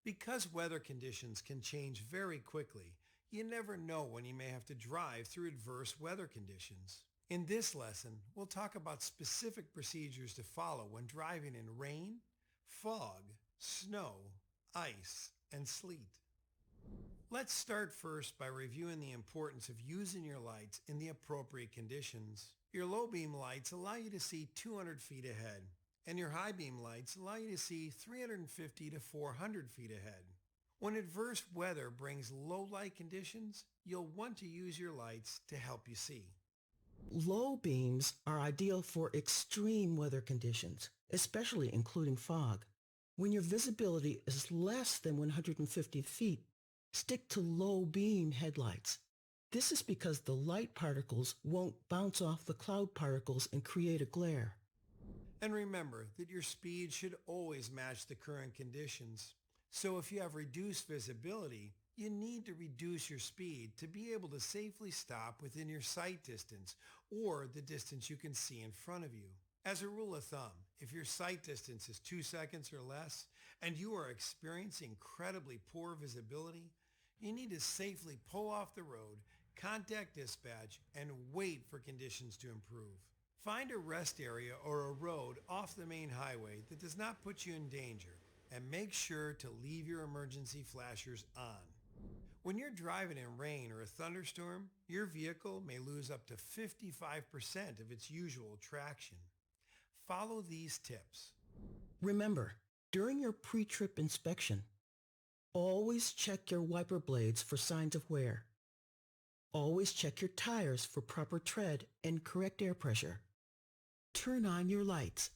Because weather conditions can change very quickly, you never know when you may have to drive through adverse weather conditions. In this lesson, we'll talk about specific procedures to follow when driving in rain, fog, snow, ice, and sleet. Let's start first by reviewing the importance of using your lights in the appropriate conditions. Your low beam lights allow you to see 200 feet ahead, and your high beam lights allow you to see 350 to 400 feet ahead. When adverse weather brings low light conditions, you'll want to use your lights to help you see. Low beams are ideal for extreme weather conditions, especially including fog. When your visibility is less than 150 feet, stick to low beam headlights. This is because the light particles won't bounce off the cloud particles and create a glare. And remember that your speed should always match the current conditions. So if you have reduced visibility, you need to reduce your speed to be able to safely stop within your sight distance or the distance you can see in front of you. As a rule of thumb, if your sight distance is 2 seconds or less and you are experiencing incredibly poor visibility, you need to safely pull off the road, contact dispatch, and wait for conditions to improve. Find a rest area or a road off the main highway that does not put you in danger, and make sure to leave your emergency flashers on. When you're driving in rain or a thunderstorm, your vehicle may lose up to 55% of its usual traction. Follow these tips. Remember, during your pre-trip inspection, always check your wiper blades for signs of wear. Always check your tires for proper tread and correct air pressure. Turn on your lights.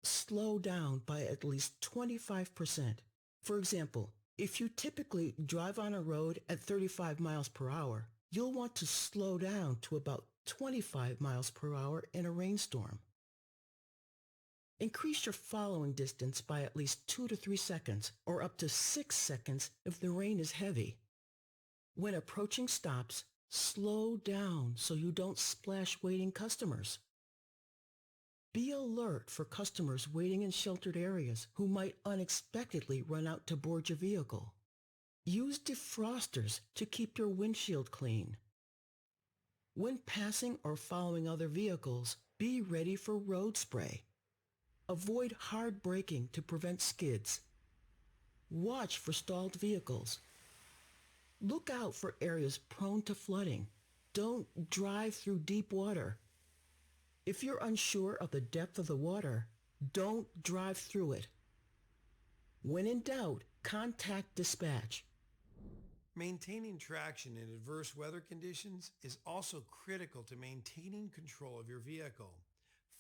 Slow down by at least 25%. For example, if you typically drive on a road at 35 miles per hour, you'll want to slow down to about 25 miles per hour in a rainstorm. Increase your following distance by at least 2 to 3 seconds or up to 6 seconds if the rain is heavy. When approaching stops, slow down so you don't splash waiting customers. Be alert for customers waiting in sheltered areas who might unexpectedly run out to board your vehicle. Use defrosters to keep your windshield clean. When passing or following other vehicles, be ready for road spray. Avoid hard braking to prevent skids. Watch for stalled vehicles. Look out for areas prone to flooding. Don't drive through deep water. If you're unsure of the depth of the water, don't drive through it. When in doubt, contact dispatch. Maintaining traction in adverse weather conditions is also critical to maintaining control of your vehicle.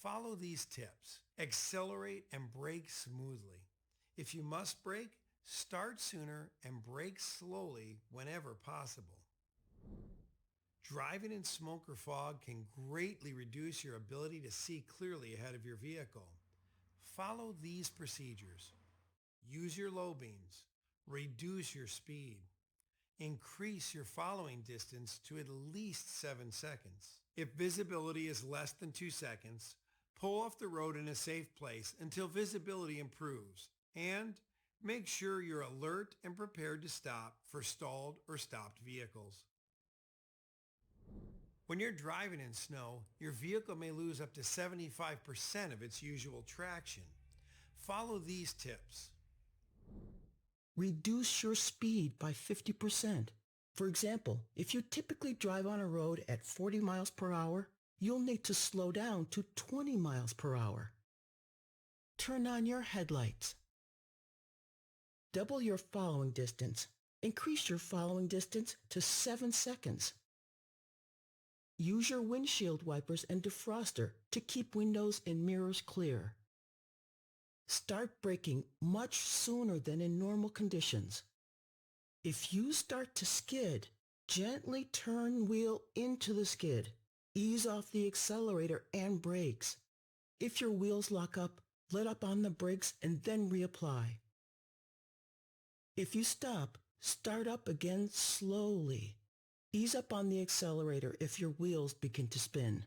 Follow these tips. Accelerate and brake smoothly. If you must brake, start sooner and brake slowly whenever possible. Driving in smoke or fog can greatly reduce your ability to see clearly ahead of your vehicle. Follow these procedures. Use your low beams. Reduce your speed. Increase your following distance to at least 7 seconds. If visibility is less than 2 seconds, pull off the road in a safe place until visibility improves, and make sure you're alert and prepared to stop for stalled or stopped vehicles. When you're driving in snow, your vehicle may lose up to 75% of its usual traction. Follow these tips. Reduce your speed by 50%. For example, if you typically drive on a road at 40 miles per hour, you'll need to slow down to 20 miles per hour. Turn on your headlights. Double your following distance. Increase your following distance to 7 seconds. Use your windshield wipers and defroster to keep windows and mirrors clear. Start braking much sooner than in normal conditions. If you start to skid, gently turn wheel into the skid. Ease off the accelerator and brakes. If your wheels lock up, let up on the brakes and then reapply. If you stop, start up again slowly. Ease up on the accelerator if your wheels begin to spin.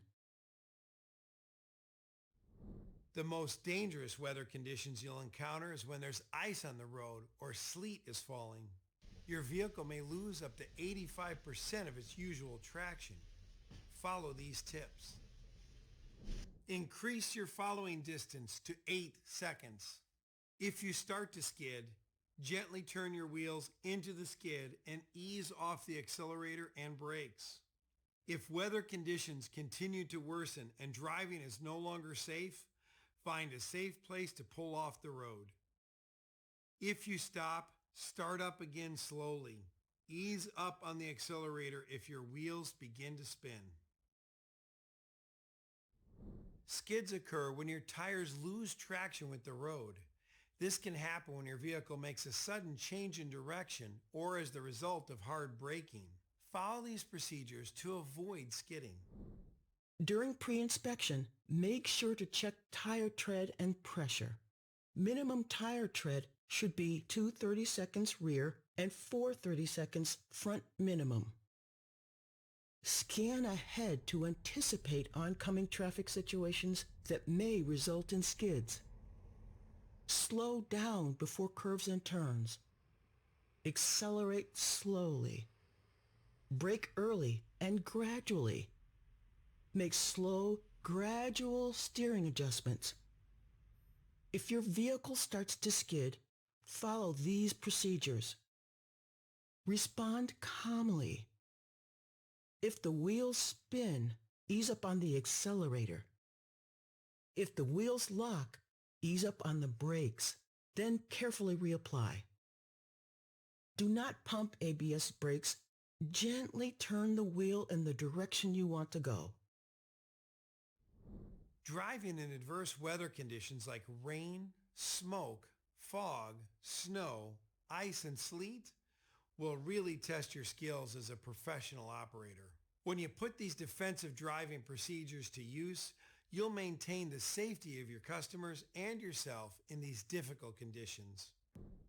The most dangerous weather conditions you'll encounter is when there's ice on the road or sleet is falling. Your vehicle may lose up to 85% of its usual traction. Follow these tips. Increase your following distance to 8 seconds. If you start to skid, gently turn your wheels into the skid and ease off the accelerator and brakes. If weather conditions continue to worsen and driving is no longer safe, find a safe place to pull off the road. If you stop, start up again slowly. Ease up on the accelerator if your wheels begin to spin. Skids occur when your tires lose traction with the road. This can happen when your vehicle makes a sudden change in direction or as the result of hard braking. Follow these procedures to avoid skidding. During pre-inspection, make sure to check tire tread and pressure. Minimum tire tread should be 2 30-seconds rear and 4 30-seconds front minimum. Scan ahead to anticipate oncoming traffic situations that may result in skids. Slow down before curves and turns. Accelerate slowly. Brake early and gradually. Make slow, gradual steering adjustments. If your vehicle starts to skid, follow these procedures. Respond calmly. If the wheels spin, ease up on the accelerator. If the wheels lock, ease up on the brakes, then carefully reapply. Do not pump ABS brakes. Gently turn the wheel in the direction you want to go. Driving in adverse weather conditions like rain, smoke, fog, snow, ice, and sleet will really test your skills as a professional operator. When you put these defensive driving procedures to use, you'll maintain the safety of your customers and yourself in these difficult conditions.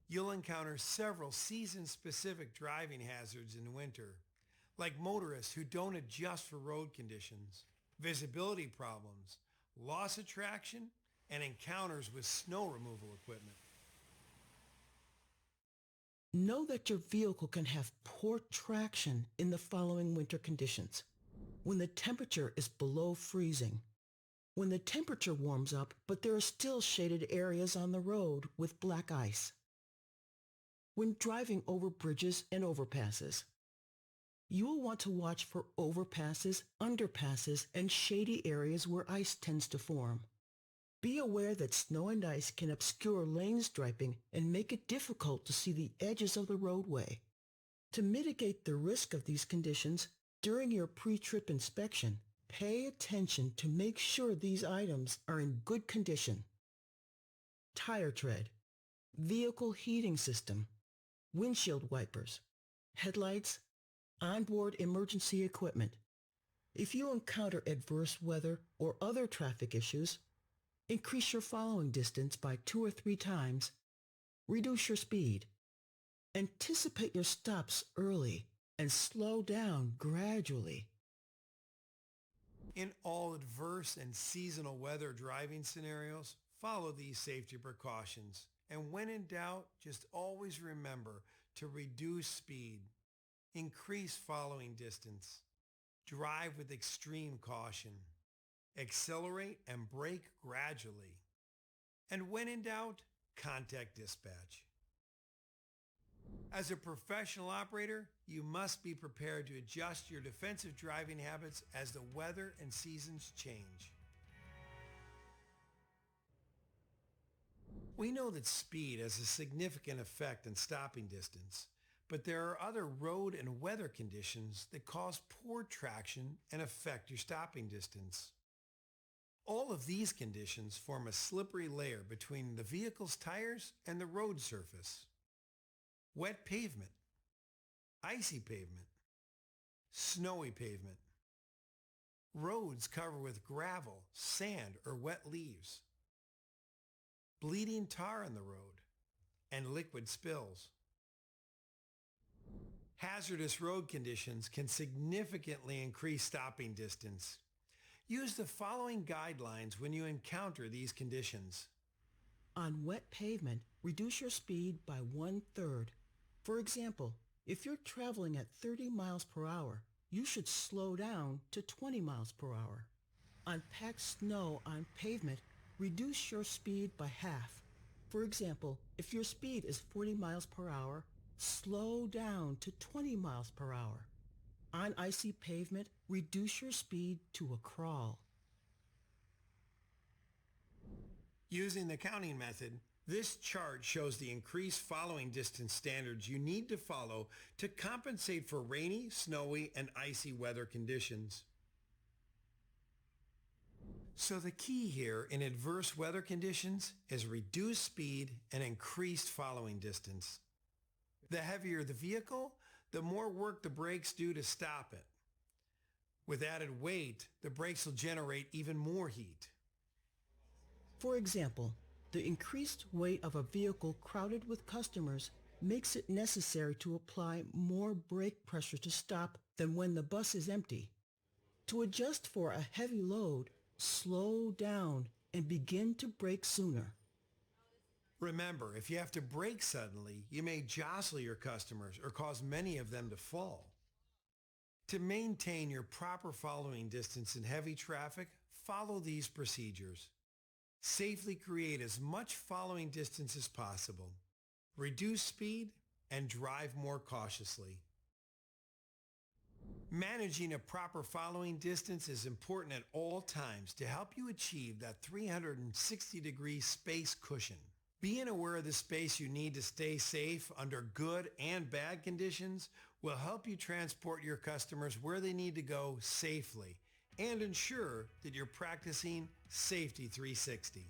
You'll encounter several season-specific driving hazards in winter, like motorists who don't adjust for road conditions, visibility problems, loss of traction, and encounters with snow removal equipment. Know that your vehicle can have poor traction in the following winter conditions. When the temperature is below freezing. When the temperature warms up, but there are still shaded areas on the road with black ice. When driving over bridges and overpasses. You will want to watch for overpasses, underpasses, and shady areas where ice tends to form. Be aware that snow and ice can obscure lane striping and make it difficult to see the edges of the roadway. To mitigate the risk of these conditions, during your pre-trip inspection, pay attention to make sure these items are in good condition. Tire tread, vehicle heating system, windshield wipers, headlights, onboard emergency equipment. If you encounter adverse weather or other traffic issues, increase your following distance by 2 or 3 times, reduce your speed, anticipate your stops early, and slow down gradually. In all adverse and seasonal weather driving scenarios, follow these safety precautions. And when in doubt, just always remember to reduce speed, increase following distance, drive with extreme caution, accelerate and brake gradually, and when in doubt, contact dispatch. As a professional operator, you must be prepared to adjust your defensive driving habits as the weather and seasons change. We know that speed has a significant effect on stopping distance, but there are other road and weather conditions that cause poor traction and affect your stopping distance. All of these conditions form a slippery layer between the vehicle's tires and the road surface. Wet pavement, icy pavement, snowy pavement, roads covered with gravel, sand, or wet leaves, bleeding tar on the road, and liquid spills. Hazardous road conditions can significantly increase stopping distance. Use the following guidelines when you encounter these conditions. On wet pavement, reduce your speed by 1/3. For example, if you're traveling at 30 miles per hour, you should slow down to 20 miles per hour. On packed snow on pavement, reduce your speed by half. For example, if your speed is 40 miles per hour, slow down to 20 miles per hour. On icy pavement, reduce your speed to a crawl. Using the counting method, this chart shows the increased following distance standards you need to follow to compensate for rainy, snowy, and icy weather conditions. So the key here in adverse weather conditions is reduced speed and increased following distance. The heavier the vehicle, the more work the brakes do to stop it. With added weight, the brakes will generate even more heat. For example, the increased weight of a vehicle crowded with customers makes it necessary to apply more brake pressure to stop than when the bus is empty. To adjust for a heavy load, slow down and begin to brake sooner. Remember, if you have to brake suddenly, you may jostle your customers or cause many of them to fall. To maintain your proper following distance in heavy traffic, follow these procedures. Safely create as much following distance as possible. Reduce speed and drive more cautiously. Managing a proper following distance is important at all times to help you achieve that 360-degree space cushion. Being aware of the space you need to stay safe under good and bad conditions will help you transport your customers where they need to go safely and ensure that you're practicing Safety 360.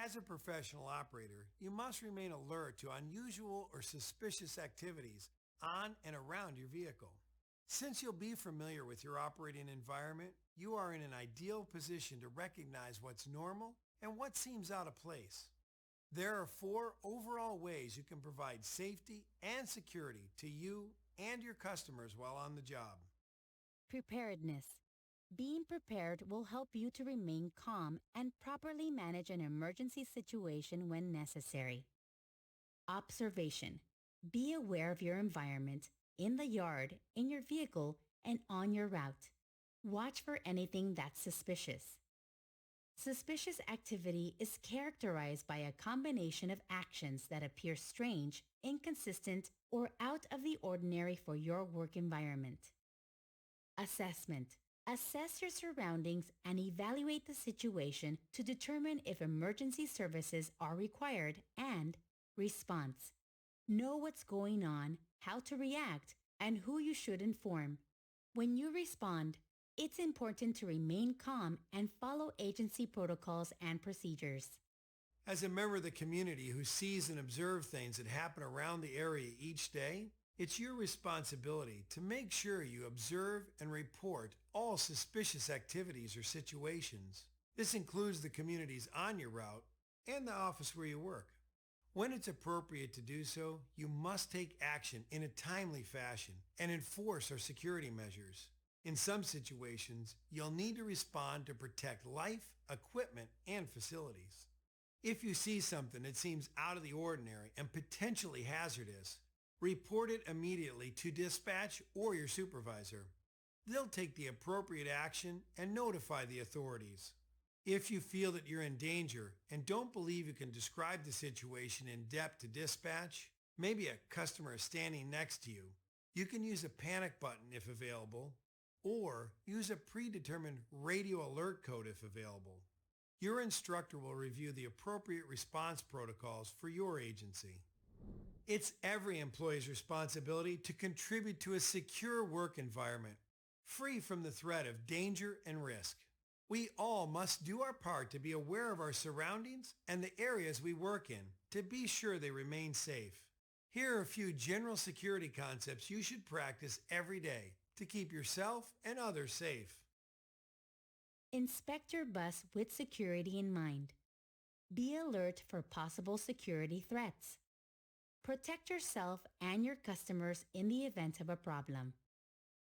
As a professional operator, you must remain alert to unusual or suspicious activities on and around your vehicle. Since you'll be familiar with your operating environment, you are in an ideal position to recognize what's normal and what seems out of place. There are 4 overall ways you can provide safety and security to you and your customers while on the job. Preparedness. Being prepared will help you to remain calm and properly manage an emergency situation when necessary. Observation. Be aware of your environment, in the yard, in your vehicle, and on your route. Watch for anything that's suspicious. Suspicious activity is characterized by a combination of actions that appear strange, inconsistent, or out of the ordinary for your work environment. Assessment. Assess your surroundings and evaluate the situation to determine if emergency services are required, and response. Know what's going on, how to react, and who you should inform. When you respond, it's important to remain calm and follow agency protocols and procedures. As a member of the community who sees and observes things that happen around the area each day, it's your responsibility to make sure you observe and report all suspicious activities or situations. This includes the communities on your route and the office where you work. When it's appropriate to do so, you must take action in a timely fashion and enforce our security measures. In some situations, you'll need to respond to protect life, equipment, and facilities. If you see something that seems out of the ordinary and potentially hazardous, report it immediately to dispatch or your supervisor. They'll take the appropriate action and notify the authorities. If you feel that you're in danger and don't believe you can describe the situation in depth to dispatch, maybe a customer is standing next to you, you can use a panic button if available, or use a predetermined radio alert code if available. Your instructor will review the appropriate response protocols for your agency. It's every employee's responsibility to contribute to a secure work environment, free from the threat of danger and risk. We all must do our part to be aware of our surroundings and the areas we work in to be sure they remain safe. Here are a few general security concepts you should practice every day to keep yourself and others safe. Inspect your bus with security in mind. Be alert for possible security threats. Protect yourself and your customers in the event of a problem.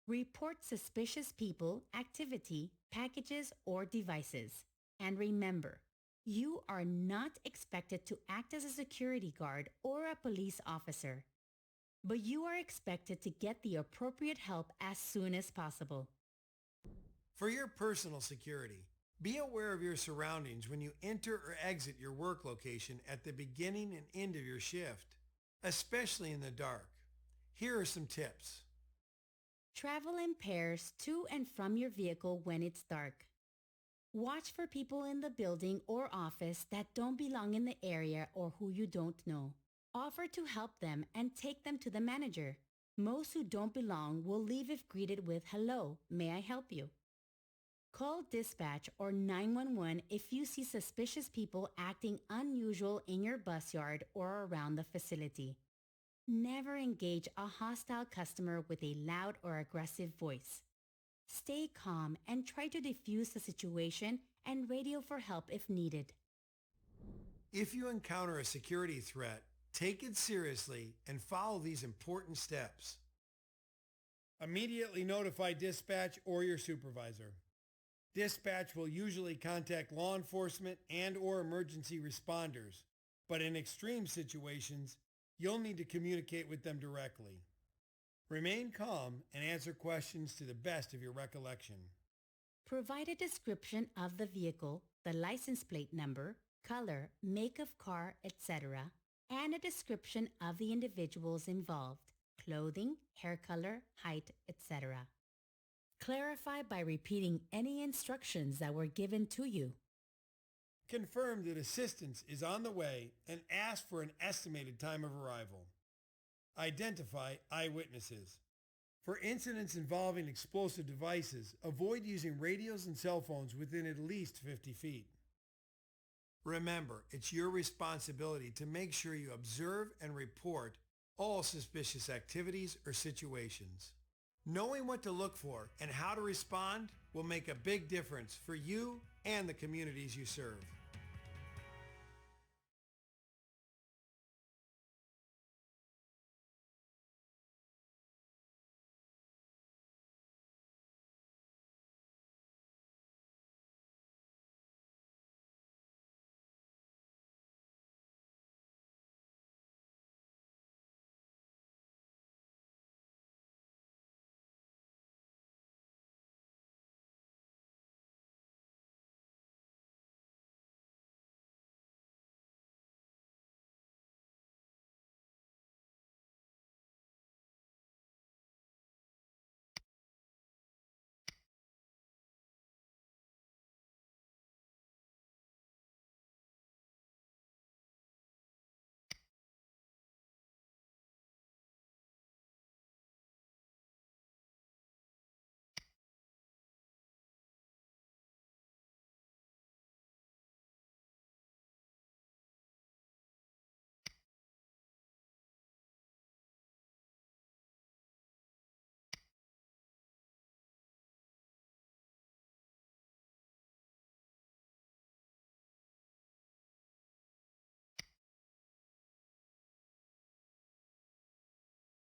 Report suspicious people, activity, packages, or devices. And remember, you are not expected to act as a security guard or a police officer, but you are expected to get the appropriate help as soon as possible. For your personal security, be aware of your surroundings when you enter or exit your work location at the beginning and end of your shift, especially in the dark. Here are some tips. Travel in pairs to and from your vehicle when it's dark. Watch for people in the building or office that don't belong in the area or who you don't know. Offer to help them and take them to the manager. Most who don't belong will leave if greeted with, "Hello, may I help you?" Call dispatch or 911 if you see suspicious people acting unusual in your bus yard or around the facility. Never engage a hostile customer with a loud or aggressive voice. Stay calm and try to defuse the situation and radio for help if needed. If you encounter a security threat, take it seriously and follow these important steps. Immediately notify dispatch or your supervisor. Dispatch will usually contact law enforcement and/or emergency responders, but in extreme situations, you'll need to communicate with them directly. Remain calm and answer questions to the best of your recollection. Provide a description of the vehicle, the license plate number, color, make of car, etc., and a description of the individuals involved, clothing, hair color, height, etc. Clarify by repeating any instructions that were given to you. Confirm that assistance is on the way and ask for an estimated time of arrival. Identify eyewitnesses. For incidents involving explosive devices, avoid using radios and cell phones within at least 50 feet. Remember, it's your responsibility to make sure you observe and report all suspicious activities or situations. Knowing what to look for and how to respond will make a big difference for you and the communities you serve.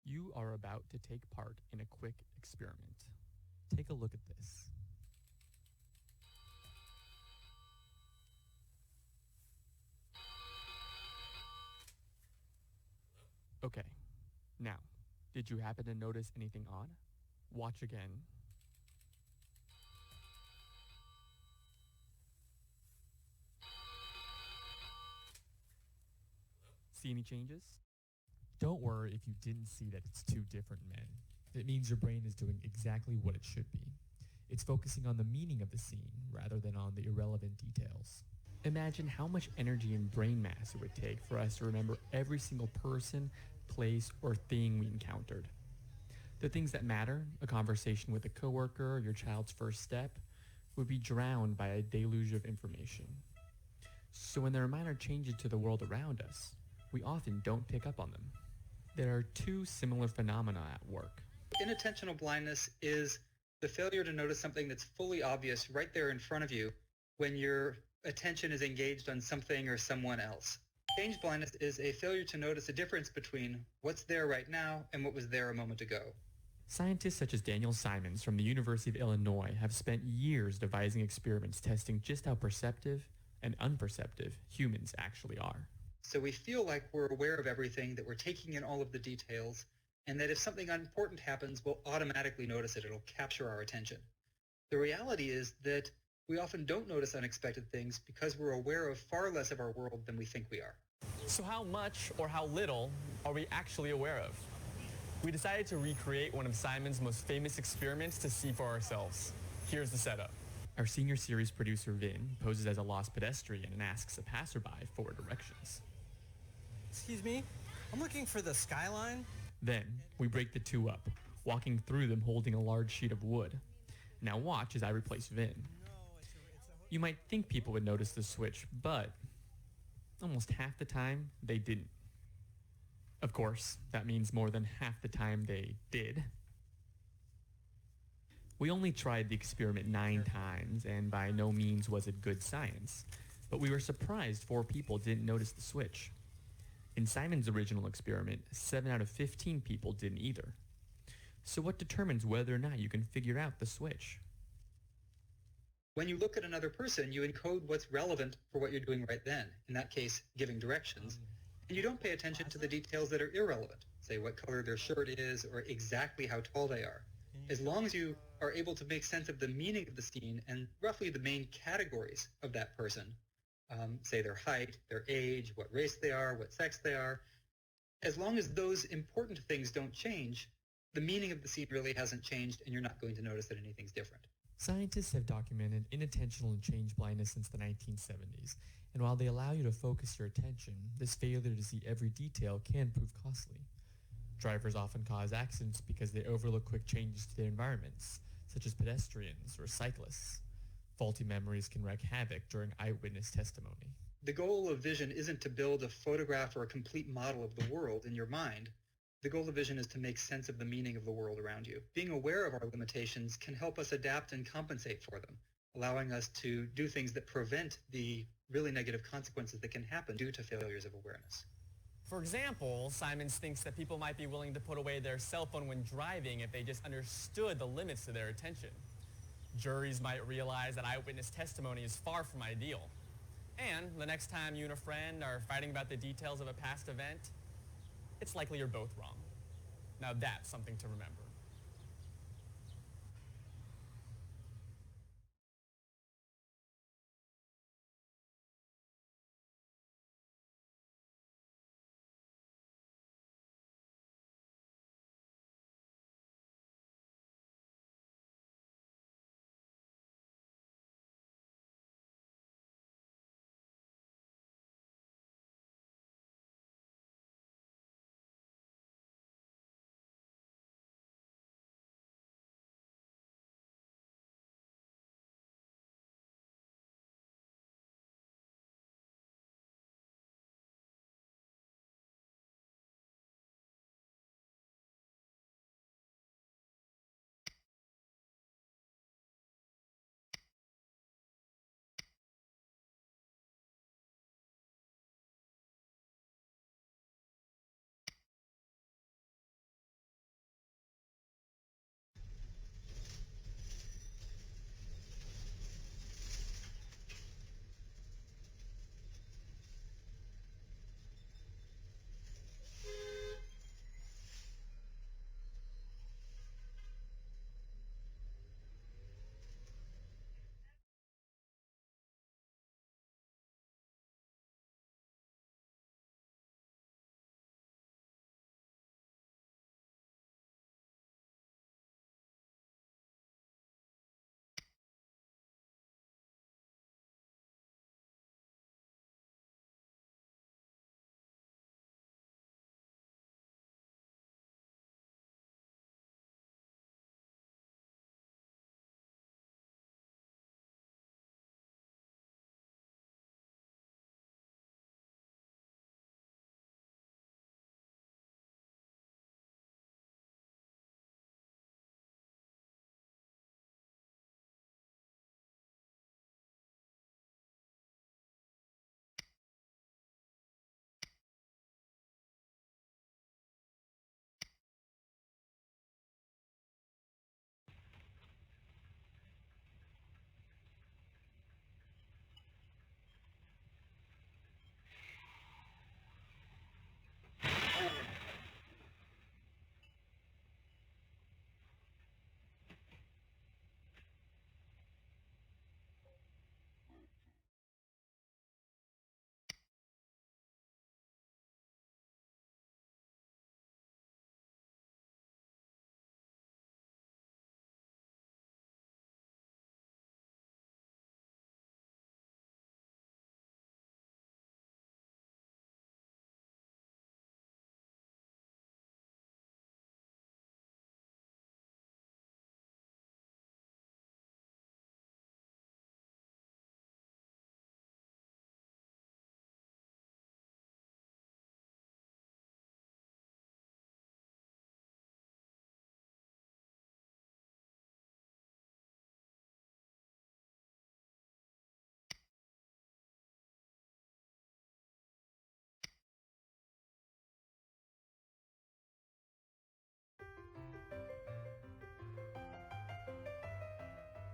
You are about to take part in a quick experiment. Take a look at this. Okay, now, did you happen to notice anything odd? Watch again. See any changes? Don't worry if you didn't see that it's two different men. It means your brain is doing exactly what it should be. It's focusing on the meaning of the scene rather than on the irrelevant details. Imagine how much energy and brain mass it would take for us to remember every single person, place, or thing we encountered. The things that matter, a conversation with a coworker, your child's first step, would be drowned by a deluge of information. So when there are minor changes to the world around us, we often don't pick up on them. There are two similar phenomena at work. Inattentional blindness is the failure to notice something that's fully obvious right there in front of you when your attention is engaged on something or someone else. Change blindness is a failure to notice a difference between what's there right now and what was there a moment ago. Scientists such as Daniel Simons from the University of Illinois have spent years devising experiments testing just how perceptive and unperceptive humans actually are. So we feel like we're aware of everything, that we're taking in all of the details, and that if something important happens, we'll automatically notice it. It'll capture our attention. The reality is that we often don't notice unexpected things because we're aware of far less of our world than we think we are. So how much or how little are we actually aware of? We decided to recreate one of Simon's most famous experiments to see for ourselves. Here's the setup. Our senior series producer Vin poses as a lost pedestrian and asks a passerby for directions. Excuse me, I'm looking for the skyline. Then, we break the two up, walking through them holding a large sheet of wood. Now watch as I replace Vin. You might think people would notice the switch, but almost half the time, they didn't. Of course, that means more than half the time they did. We only tried the experiment 9 times, and by no means was it good science, but we were surprised 4 people didn't notice the switch. In Simon's original experiment, 7 out of 15 people didn't either. So what determines whether or not you can figure out the switch? When you look at another person, you encode what's relevant for what you're doing right then, in that case, giving directions, and you don't pay attention to the details that are irrelevant, say what color their shirt is or exactly how tall they are. As long as you are able to make sense of the meaning of the scene and roughly the main categories of that person, say their height, their age, what race they are, what sex they are, as long as those important things don't change, the meaning of the scene really hasn't changed and you're not going to notice that anything's different. Scientists have documented inattentional and change blindness since the 1970s, and while they allow you to focus your attention, this failure to see every detail can prove costly. Drivers often cause accidents because they overlook quick changes to their environments, such as pedestrians or cyclists. Faulty memories can wreak havoc during eyewitness testimony. The goal of vision isn't to build a photograph or a complete model of the world in your mind. The goal of vision is to make sense of the meaning of the world around you. Being aware of our limitations can help us adapt and compensate for them, allowing us to do things that prevent the really negative consequences that can happen due to failures of awareness. For example, Simons thinks that people might be willing to put away their cell phone when driving if they just understood the limits to their attention. Juries might realize that eyewitness testimony is far from ideal. And the next time you and a friend are fighting about the details of a past event, it's likely you're both wrong. Now that's something to remember.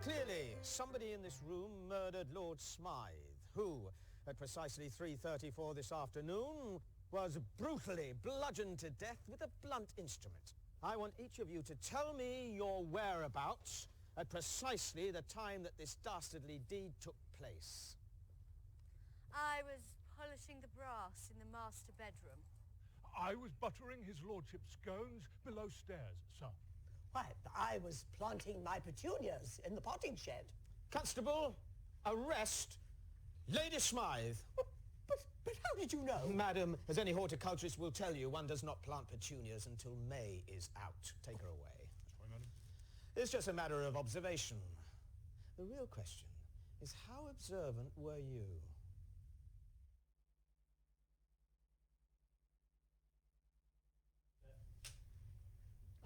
Clearly, somebody in this room murdered Lord Smythe, who, at precisely 3:34 this afternoon, was brutally bludgeoned to death with a blunt instrument. I want each of you to tell me your whereabouts at precisely the time that this dastardly deed took place. I was polishing the brass in the master bedroom. I was buttering his lordship's scones below stairs, sir. Why, I was planting my petunias in the potting shed. Constable, arrest Lady Smythe. But how did you know? Madam, as any horticulturist will tell you, one does not plant petunias until May is out. Take her away. That's right, madam. It's just a matter of observation. The real question is, how observant were you?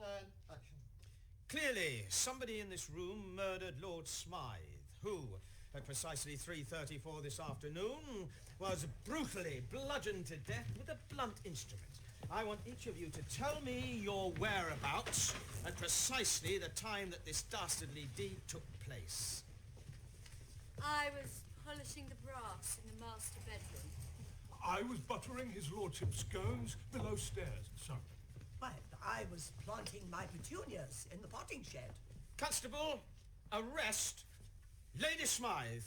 And action. Clearly, somebody in this room murdered Lord Smythe, who, at precisely 3:34 this afternoon, was brutally bludgeoned to death with a blunt instrument. I want each of you to tell me your whereabouts at precisely the time that this dastardly deed took place. I was polishing the brass in the master bedroom. I was buttering his lordship's scones below stairs, sir. Well, I was planting my petunias in the potting shed. Constable, arrest Lady Smythe.